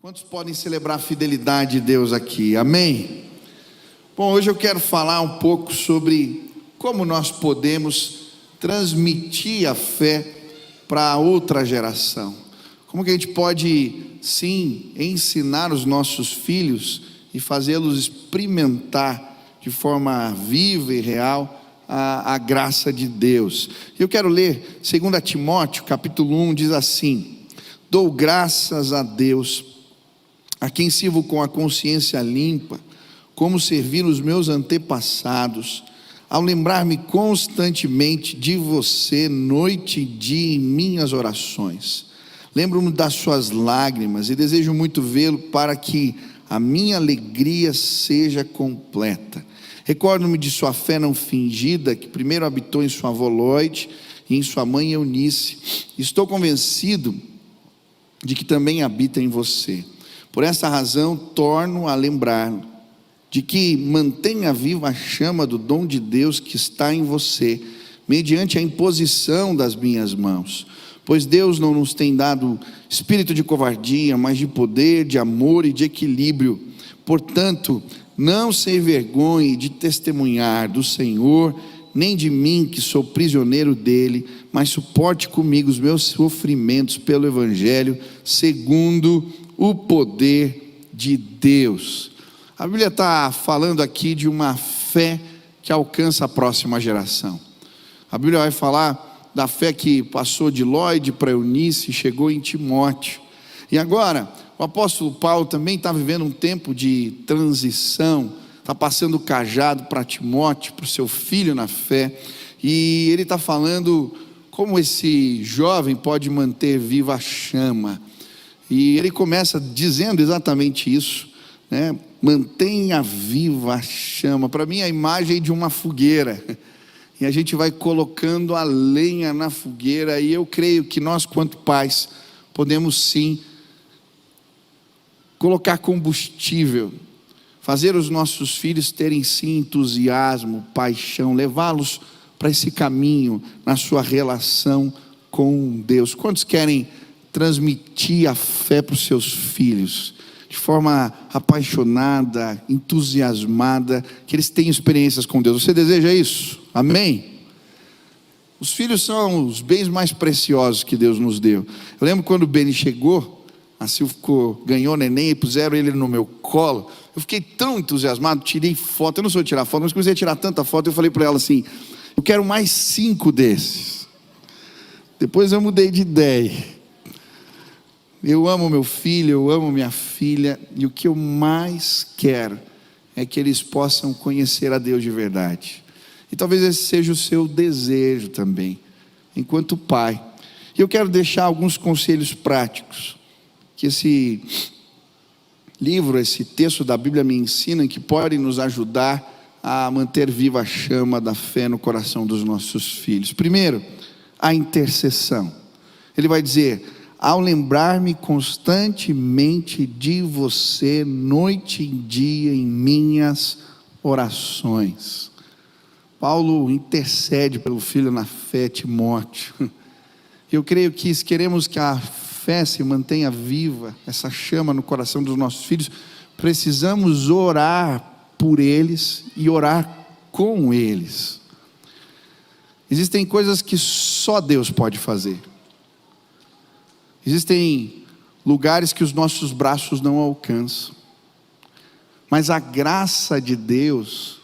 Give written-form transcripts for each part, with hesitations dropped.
Quantos podem celebrar a fidelidade de Deus aqui? Amém? Bom, hoje eu quero falar um pouco sobre como nós podemos transmitir a fé para outra geração. Como que a gente pode, sim, ensinar os nossos filhos e fazê-los experimentar de forma viva e real a graça de Deus. Eu quero ler 2 Timóteo, capítulo 1, diz assim: dou graças a Deus, a quem sirvo com a consciência limpa, como servir os meus antepassados, ao lembrar-me constantemente de você, noite e dia, em minhas orações. Lembro-me das suas lágrimas e desejo muito vê-lo para que a minha alegria seja completa. Recordo-me de sua fé não fingida, que primeiro habitou em sua avó Loide e em sua mãe Eunice. Estou convencido de que também habita em você. Por essa razão, torno a lembrar de que mantenha viva a chama do dom de Deus que está em você, mediante a imposição das minhas mãos. Pois Deus não nos tem dado espírito de covardia, mas de poder, de amor e de equilíbrio. Portanto, não se envergonhe de testemunhar do Senhor, nem de mim, que sou prisioneiro dele, mas suporte comigo os meus sofrimentos pelo Evangelho, segundo o poder de Deus. A Bíblia está falando aqui de uma fé que alcança a próxima geração. A Bíblia vai falar da fé que passou de Loide para Eunice e chegou em Timóteo. E agora, o apóstolo Paulo também está vivendo um tempo de transição, está passando o cajado para Timóteo, para o seu filho na fé, e ele está falando como esse jovem pode manter viva a chama. E ele começa dizendo exatamente isso, né? Mantenha viva a chama. Para mim, a imagem de uma fogueira, e a gente vai colocando a lenha na fogueira, e eu creio que nós, quanto pais, podemos sim colocar combustível, fazer os nossos filhos terem sim entusiasmo, paixão, levá-los para esse caminho na sua relação com Deus. Quantos querem transmitir a fé para os seus filhos de forma apaixonada, entusiasmada, que eles tenham experiências com Deus? Você deseja isso? Amém? Os filhos são os bens mais preciosos que Deus nos deu. Eu lembro quando o Beni chegou, a Silvia ganhou neném e puseram ele no meu colo. Eu fiquei tão entusiasmado, tirei foto. Eu não sou de tirar foto, mas comecei a tirar tanta foto. Eu falei para ela assim: eu quero mais 5 desses. Depois eu mudei de ideia. Eu amo meu filho, eu amo minha filha, e o que eu mais quero é que eles possam conhecer a Deus de verdade. E talvez esse seja o seu desejo também, enquanto pai. E eu quero deixar alguns conselhos práticos que esse livro, esse texto da Bíblia me ensina, que podem nos ajudar a manter viva a chama da fé no coração dos nossos filhos. Primeiro, a intercessão. Ele vai dizer: ao lembrar-me constantemente de você, noite e dia, em minhas orações. Paulo intercede pelo filho na fé, Timóteo. Eu creio que se queremos que a fé se mantenha viva, essa chama no coração dos nossos filhos, precisamos orar por eles e orar com eles. Existem coisas que só Deus pode fazer. Existem lugares que os nossos braços não alcançam, mas a graça de Deus,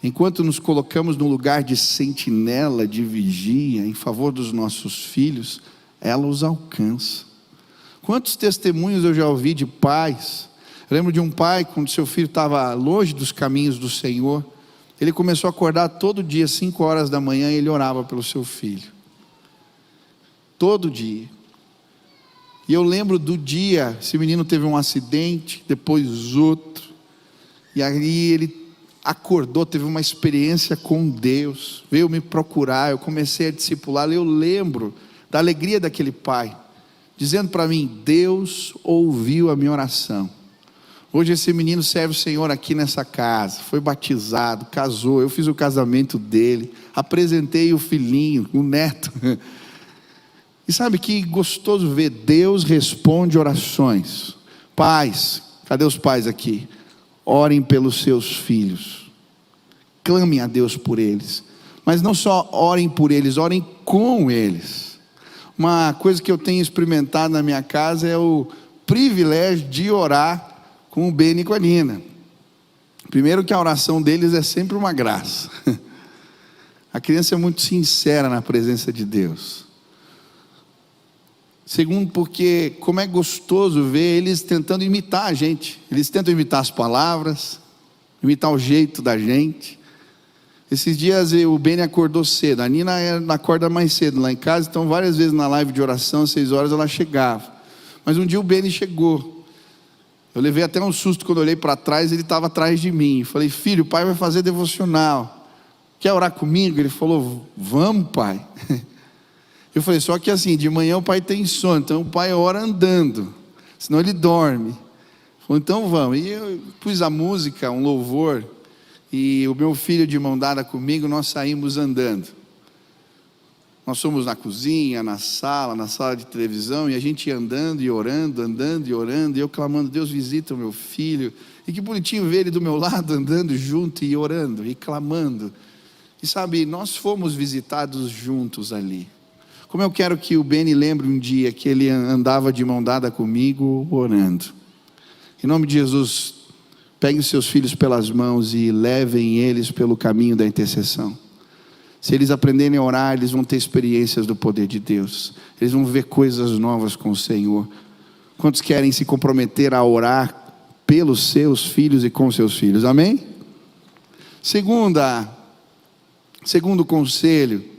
enquanto nos colocamos no lugar de sentinela, de vigia, em favor dos nossos filhos, ela os alcança. Quantos testemunhos eu já ouvi de pais? Eu lembro de um pai, quando seu filho estava longe dos caminhos do Senhor, ele começou a acordar todo dia, 5 horas da manhã, e ele orava pelo seu filho. Todo dia. E eu lembro do dia, esse menino teve um acidente, depois outro, e aí ele acordou, teve uma experiência com Deus, veio me procurar, eu comecei a discipulá-lo. Eu lembro da alegria daquele pai, dizendo para mim: Deus ouviu a minha oração. Hoje esse menino serve o Senhor aqui nessa casa, foi batizado, casou, eu fiz o casamento dele, apresentei o filhinho, o neto. E sabe que gostoso ver, Deus responde orações. Pais, cadê os pais aqui? Orem pelos seus filhos, clamem a Deus por eles, mas não só orem por eles, orem com eles. Uma coisa que eu tenho experimentado na minha casa é o privilégio de orar com o Beni e com a Nina. Primeiro que a oração deles é sempre uma graça. A criança é muito sincera na presença de Deus. Segundo, porque como é gostoso ver eles tentando imitar a gente. Eles tentam imitar as palavras, imitar o jeito da gente. Esses dias o Beni acordou cedo, a Nina acorda mais cedo lá em casa, então várias vezes na live de oração, às 6 horas ela chegava. Mas um dia o Beni chegou. Eu levei até um susto quando olhei para trás, ele estava atrás de mim. Falei, filho, o pai vai fazer devocional. Quer orar comigo? Ele falou, vamos, pai. Eu falei, só que assim, de manhã o pai tem sono, então o pai ora andando, senão ele dorme. Ele falou, então vamos. E eu pus a música, um louvor, e o meu filho de mão dada comigo, nós saímos andando. Nós fomos na cozinha, na sala de televisão, e a gente ia andando e orando, e eu clamando, Deus visita o meu filho. E que bonitinho ver ele do meu lado, andando junto e orando, e clamando. E sabe, nós fomos visitados juntos ali. Como eu quero que o Beni lembre um dia que ele andava de mão dada comigo, orando. Em nome de Jesus, peguem seus filhos pelas mãos e levem eles pelo caminho da intercessão. Se eles aprenderem a orar, eles vão ter experiências do poder de Deus. Eles vão ver coisas novas com o Senhor. Quantos querem se comprometer a orar pelos seus filhos e com seus filhos? Amém? Segundo conselho,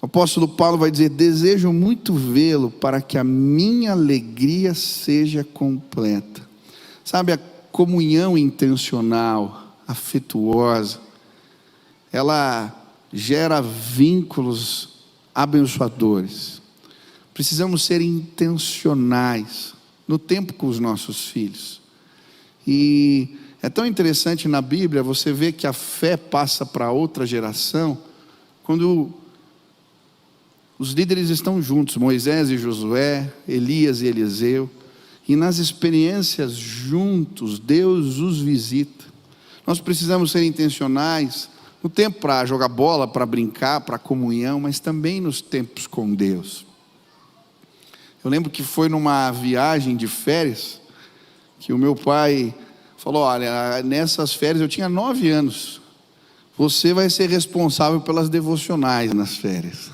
o apóstolo Paulo vai dizer, desejo muito vê-lo para que a minha alegria seja completa. Sabe, a comunhão intencional, afetuosa, ela gera vínculos abençoadores. Precisamos ser intencionais no tempo com os nossos filhos. E é tão interessante na Bíblia você ver que a fé passa para outra geração quando os líderes estão juntos, Moisés e Josué, Elias e Eliseu, e nas experiências juntos Deus os visita. Nós precisamos ser intencionais no tempo para jogar bola, para brincar, para comunhão, mas também nos tempos com Deus. Eu lembro que foi numa viagem de férias que o meu pai falou, olha, nessas férias eu tinha 9 anos, você vai ser responsável pelas devocionais nas férias.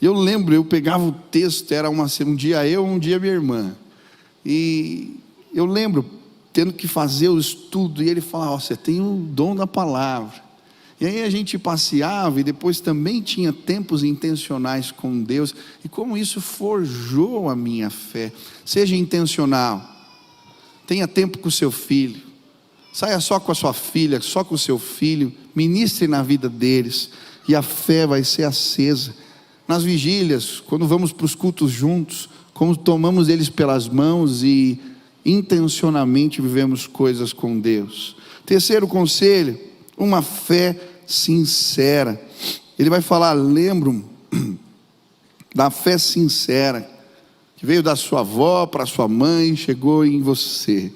Eu lembro, eu pegava o texto, era um dia eu, um dia minha irmã, e eu lembro tendo que fazer o estudo, e ele falava, você tem o dom da palavra. E aí a gente passeava, e depois também tinha tempos intencionais com Deus, e como isso forjou a minha fé. Seja intencional, tenha tempo com o seu filho, saia só com a sua filha, só com o seu filho, ministre na vida deles, e a fé vai ser acesa. Nas vigílias, quando vamos para os cultos juntos, como tomamos eles pelas mãos e intencionalmente vivemos coisas com Deus. Terceiro conselho, uma fé sincera. Ele vai falar, lembro da fé sincera, que veio da sua avó para sua mãe, chegou em você.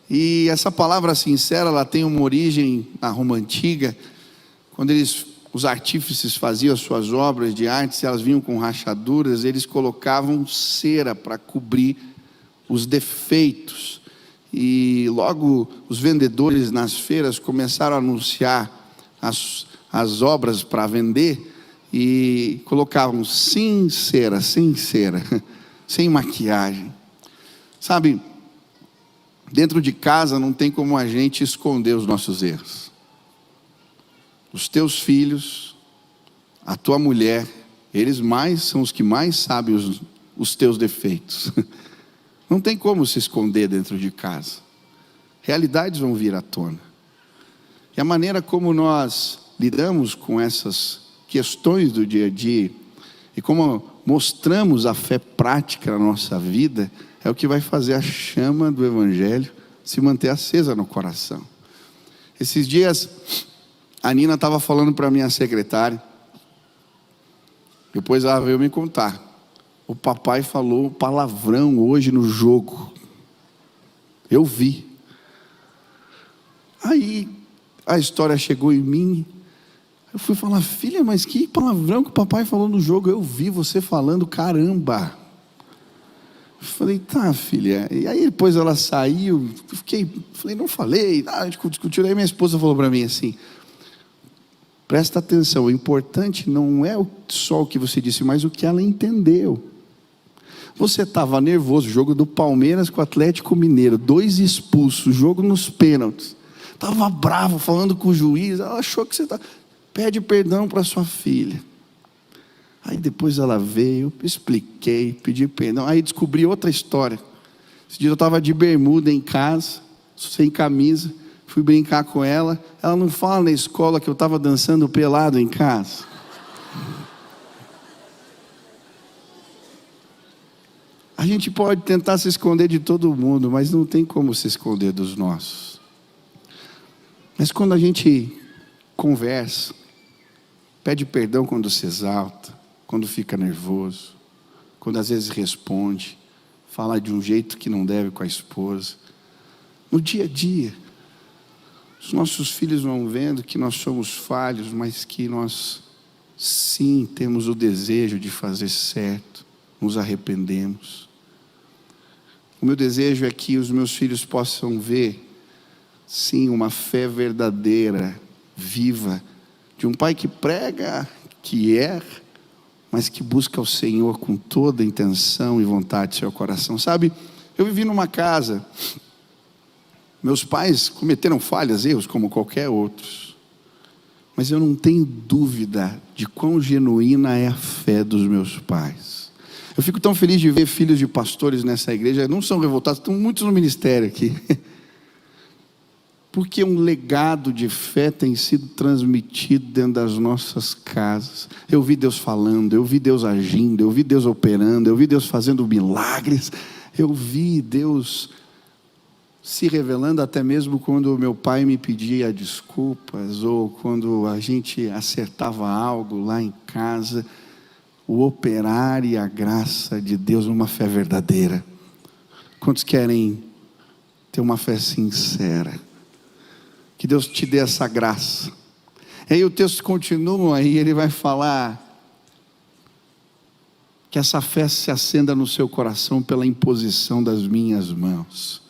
E essa palavra sincera, ela tem uma origem na Roma Antiga, quando os artífices faziam as suas obras de arte, se elas vinham com rachaduras, eles colocavam cera para cobrir os defeitos. E logo os vendedores nas feiras começaram a anunciar as obras para vender, e colocavam sincera, sem maquiagem. Sabe, dentro de casa não tem como a gente esconder os nossos erros. Os teus filhos, a tua mulher, eles são os que mais sabem os teus defeitos. Não tem como se esconder dentro de casa. Realidades vão vir à tona. E a maneira como nós lidamos com essas questões do dia a dia, e como mostramos a fé prática na nossa vida, é o que vai fazer a chama do Evangelho se manter acesa no coração. Esses dias, a Nina estava falando para a minha secretária, depois ela veio me contar, o papai falou palavrão hoje no jogo. Eu vi. Aí a história chegou em mim. Eu fui falar: filha, mas que palavrão que o papai falou no jogo? Eu vi você falando, caramba. Eu falei: tá, filha. E aí depois ela saiu, falei: não falei, a gente discutiu. Aí minha esposa falou para mim assim: presta atenção, o importante não é só o que você disse, mas o que ela entendeu. Você estava nervoso, jogo do Palmeiras com o Atlético Mineiro, 2 expulsos, jogo nos pênaltis. Estava bravo, falando com o juiz, ela achou que você estava... Pede perdão para sua filha. Aí depois ela veio, expliquei, pedi perdão. Aí descobri outra história. Esse dia eu estava de bermuda em casa, sem camisa, fui brincar com ela. Ela não fala na escola que eu estava dançando pelado em casa. A gente pode tentar se esconder de todo mundo, mas não tem como se esconder dos nossos. Mas quando a gente conversa, pede perdão quando se exalta, quando fica nervoso, quando às vezes responde, fala de um jeito que não deve com a esposa, no dia a dia, os nossos filhos vão vendo que nós somos falhos, mas que nós sim temos o desejo de fazer certo, nos arrependemos. O meu desejo é que os meus filhos possam ver, sim, uma fé verdadeira, viva, de um pai que prega, que erra, mas que busca o Senhor com toda a intenção e vontade de seu coração. Sabe, eu vivi numa casa, meus pais cometeram falhas, erros como qualquer outros, mas eu não tenho dúvida de quão genuína é a fé dos meus pais. Eu fico tão feliz de ver filhos de pastores nessa igreja, não são revoltados, estão muitos no ministério aqui, porque um legado de fé tem sido transmitido dentro das nossas casas. Eu vi Deus falando, eu vi Deus agindo, eu vi Deus operando, eu vi Deus fazendo milagres, eu vi Deus se revelando até mesmo quando meu pai me pedia desculpas, ou quando a gente acertava algo lá em casa. O operar e a graça de Deus numa fé verdadeira. Quantos querem ter uma fé sincera? Que Deus te dê essa graça. Aí o texto continua, aí ele vai falar que essa fé se acenda no seu coração pela imposição das minhas mãos.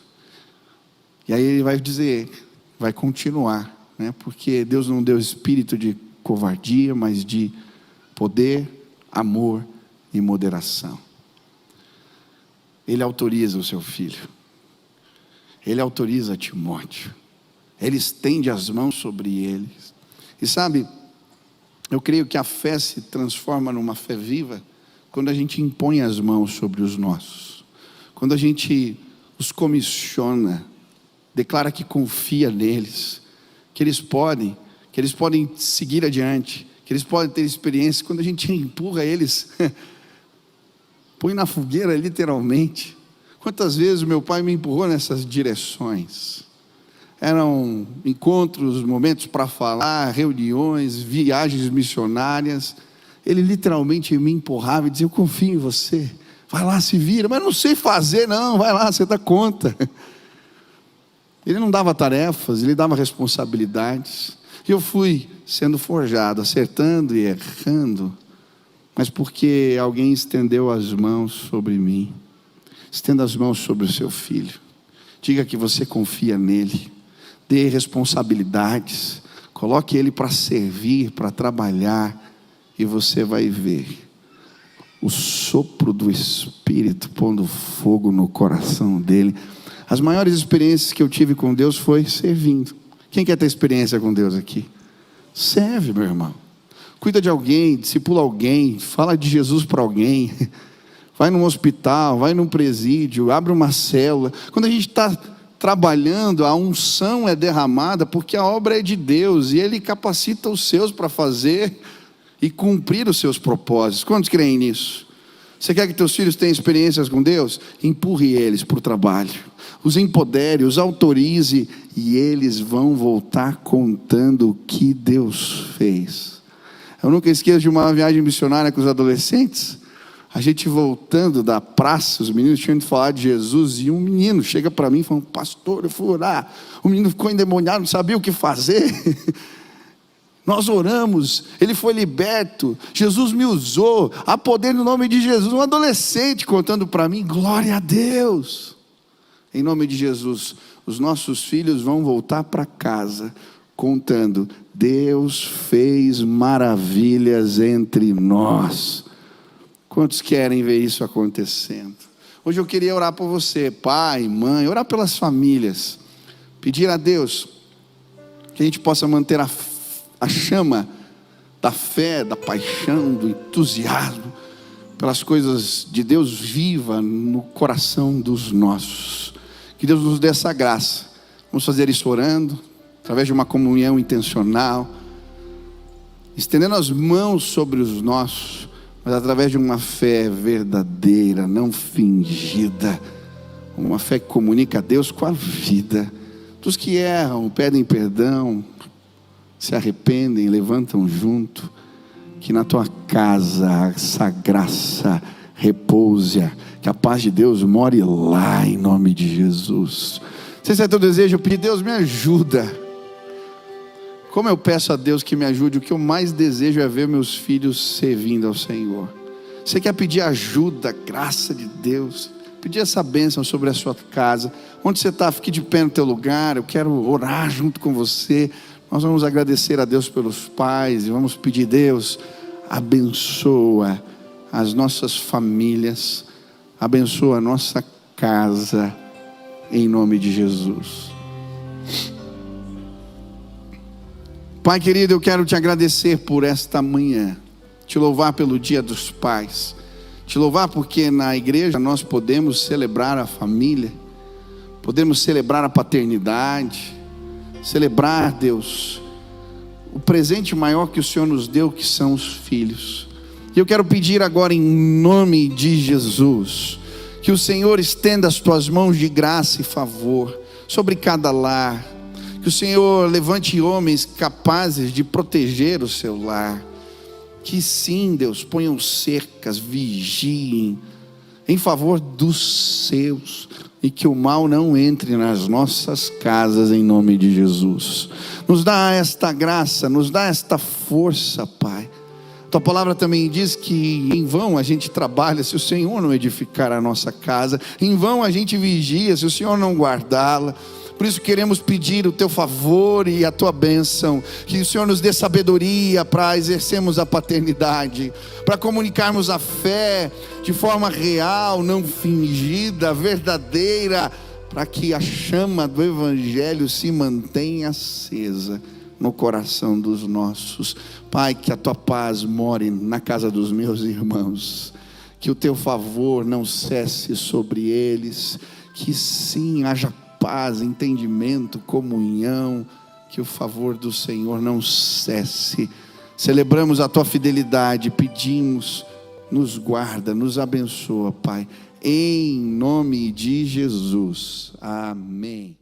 E aí ele vai dizer, vai continuar, né? Porque Deus não deu espírito de covardia, mas de poder, amor e moderação. Ele autoriza o seu filho. Ele autoriza Timóteo. Ele estende as mãos sobre eles. E sabe, eu creio que a fé se transforma numa fé viva quando a gente impõe as mãos sobre os nossos. Quando a gente os comissiona, declara que confia neles, que eles podem seguir adiante, que eles podem ter experiência. Quando a gente empurra eles, põe na fogueira literalmente. Quantas vezes o meu pai me empurrou nessas direções? Eram encontros, momentos para falar, reuniões, viagens missionárias. Ele literalmente me empurrava e dizia: eu confio em você, vai lá, se vira. Mas não sei fazer não, vai lá, você dá conta. Ele não dava tarefas, ele dava responsabilidades. E eu fui sendo forjado, acertando e errando, mas porque alguém estendeu as mãos sobre mim. Estenda as mãos sobre o seu filho, diga que você confia nele, dê responsabilidades, coloque ele para servir, para trabalhar, e você vai ver o sopro do Espírito pondo fogo no coração dele. As maiores experiências que eu tive com Deus foi servindo. Quem quer ter experiência com Deus aqui? Serve, meu irmão. Cuida de alguém, discipula alguém, fala de Jesus para alguém. Vai num hospital, vai num presídio, abre uma célula. Quando a gente está trabalhando, a unção é derramada, porque a obra é de Deus, e Ele capacita os seus para fazer e cumprir os seus propósitos. Quantos creem nisso? Você quer que teus filhos tenham experiências com Deus? Empurre eles para o trabalho, os empodere, os autorize, e eles vão voltar contando o que Deus fez. Eu nunca esqueço de uma viagem missionária com os adolescentes. A gente voltando da praça, os meninos tinham ido falar de Jesus, e um menino chega para mim e fala: pastor, eu fui orar, o menino ficou endemoniado, não sabia o que fazer. Nós oramos, ele foi liberto, Jesus me usou, há poder no nome de Jesus. Um adolescente contando para mim: glória a Deus. Em nome de Jesus, os nossos filhos vão voltar para casa contando: Deus fez maravilhas entre nós. Quantos querem ver isso acontecendo? Hoje eu queria orar por você, pai, mãe, orar pelas famílias, pedir a Deus que a gente possa manter a chama da fé, da paixão, do entusiasmo pelas coisas de Deus viva no coração dos nossos. Que Deus nos dê essa graça. Vamos fazer isso orando, através de uma comunhão intencional, estendendo as mãos sobre os nossos, mas através de uma fé verdadeira, não fingida, uma fé que comunica a Deus com a vida. Dos que erram, pedem perdão, se arrependem, levantam junto. Que na tua casa essa graça repouse, que a paz de Deus more lá, em nome de Jesus. Se esse é teu desejo, eu pedi: Deus, me ajuda. Como eu peço a Deus que me ajude, o que eu mais desejo é ver meus filhos servindo ao Senhor. Você quer pedir ajuda, graça de Deus, pedir essa bênção sobre a sua casa, onde você está, fique de pé no teu lugar. Eu quero orar junto com você. Nós vamos agradecer a Deus pelos pais e vamos pedir: Deus, abençoa as nossas famílias, abençoa a nossa casa, em nome de Jesus. Pai querido, eu quero te agradecer por esta manhã, te louvar pelo Dia dos Pais, te louvar porque na igreja nós podemos celebrar a família, podemos celebrar a paternidade, celebrar, Deus, o presente maior que o Senhor nos deu, que são os filhos. E eu quero pedir agora, em nome de Jesus, que o Senhor estenda as tuas mãos de graça e favor sobre cada lar, que o Senhor levante homens capazes de proteger o seu lar, que sim, Deus, ponham cercas, vigiem em favor dos seus, e que o mal não entre nas nossas casas, em nome de Jesus. Nos dá esta graça, nos dá esta força, Pai. Tua palavra também diz que em vão a gente trabalha se o Senhor não edificar a nossa casa, em vão a gente vigia se o Senhor não guardá-la. Por isso queremos pedir o teu favor e a tua bênção, que o Senhor nos dê sabedoria para exercermos a paternidade, para comunicarmos a fé de forma real, não fingida, verdadeira, para que a chama do Evangelho se mantenha acesa no coração dos nossos. Pai, que a tua paz more na casa dos meus irmãos, que o teu favor não cesse sobre eles, que sim, haja paz, entendimento, comunhão, que o favor do Senhor não cesse. Celebramos a tua fidelidade, pedimos, nos guarda, nos abençoa, Pai, em nome de Jesus, amém.